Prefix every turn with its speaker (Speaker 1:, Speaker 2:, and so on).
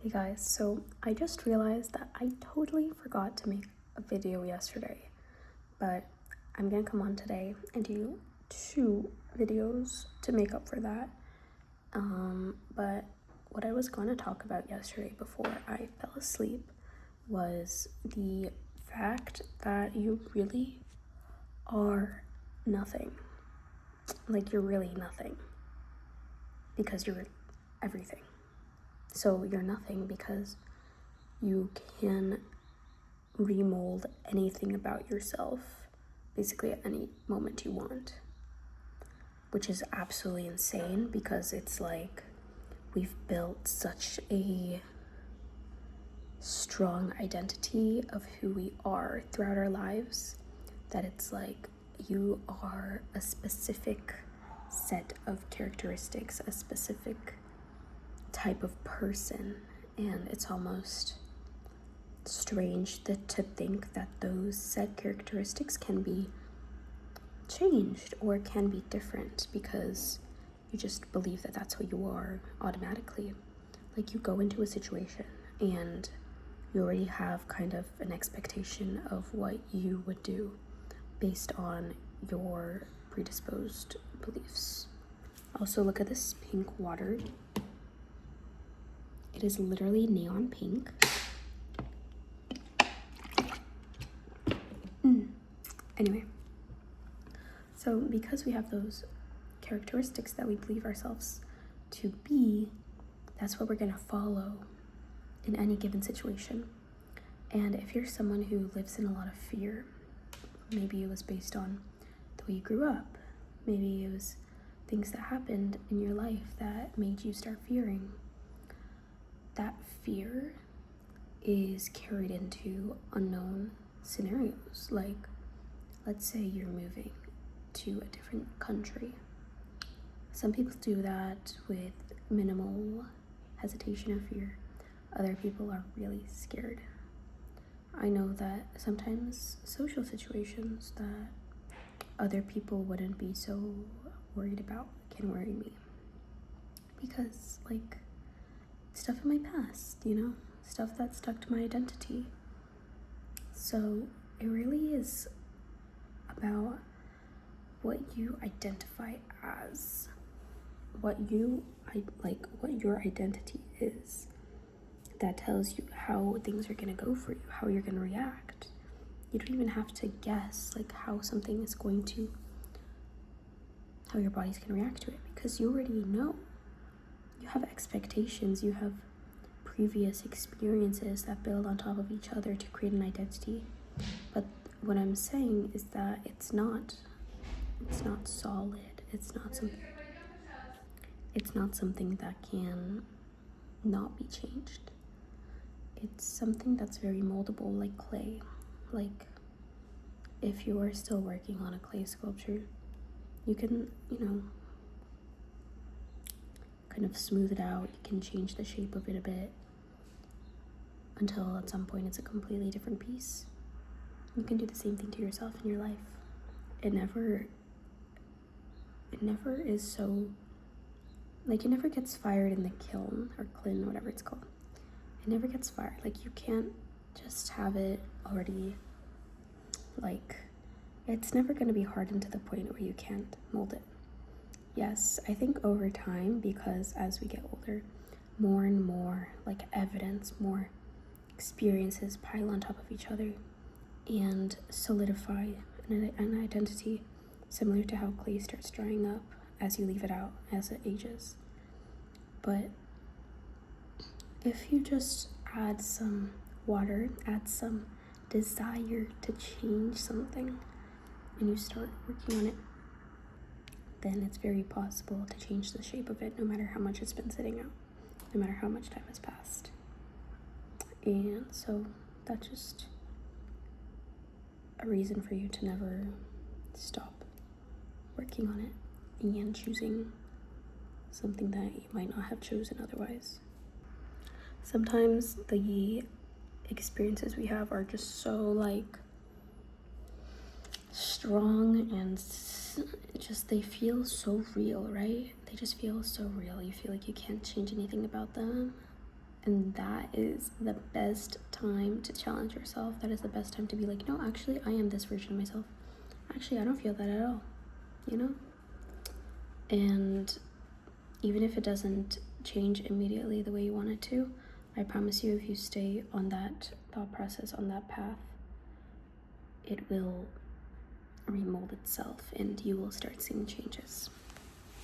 Speaker 1: Hey guys, so I just realized that I totally forgot to make a video yesterday, but I'm gonna come on today and do 2 videos to make up for that. But what I was going to talk about yesterday before I fell asleep was the fact that you really are nothing. Like, you're really nothing because you're everything. So you're nothing because you can remold anything about yourself basically at any moment you want, which is absolutely insane because it's like we've built such a strong identity of who we are throughout our lives that it's like you are a specific set of characteristics, a specific type of person, and it's almost strange to think that those set characteristics can be changed or can be different because you just believe that that's who you are automatically. Like, you go into a situation and you already have kind of an expectation of what you would do based on your predisposed beliefs. Also, look at this pink water. It is literally neon pink. Anyway, so because we have those characteristics that we believe ourselves to be, that's what we're going to follow in any given situation. And if you're someone who lives in a lot of fear, maybe it was based on the way you grew up, maybe it was things that happened in your life that made you start fearing, that fear is carried into unknown scenarios. Like, let's say you're moving to a different country. Some people do that with minimal hesitation or fear. Other people are really scared. I know that sometimes social situations that other people wouldn't be so worried about can worry me. Because, like, stuff in my past, stuff that stuck to my identity. So it really is about what you identify as, what your identity is, that tells you how things are going to go for you, how you're going to react. You don't even have to guess like how something is going to, how your body's going to react to it, because you already know. You have expectations, you have previous experiences that build on top of each other to create an identity. But what I'm saying is that it's not solid. It's not something that can not be changed. It's something that's very moldable, like clay. Like, if you are still working on a clay sculpture, you can, kind of smooth it out. You can change the shape of it a bit until at some point it's a completely different piece. You can do the same thing to yourself in your life. It never is so, like, it never gets fired in the kiln or clyn, whatever it's called. It never gets fired. Like, you can't just have it already, like, it's never going to be hardened to the point where you can't mold it. Yes, I think over time, because as we get older, more and more, like, evidence, more experiences pile on top of each other and solidify an identity, similar to how clay starts drying up as you leave it out, as it ages. But if you just add some water, add some desire to change something, and you start working on it, then it's very possible to change the shape of it, no matter how much it's been sitting out, no matter how much time has passed. And so that's just a reason for you to never stop working on it and choosing something that you might not have chosen otherwise. Sometimes the experiences we have are just so, like, strong and just, they feel so real, right? They just feel so real. You feel like you can't change anything about them. And that is the best time to challenge yourself. That is the best time to be like, no, actually, I am this version of myself. Actually, I don't feel that at all, you know? And even if it doesn't change immediately the way you want it to, I promise you, if you stay on that thought process, on that path, it will remold itself and you will start seeing changes.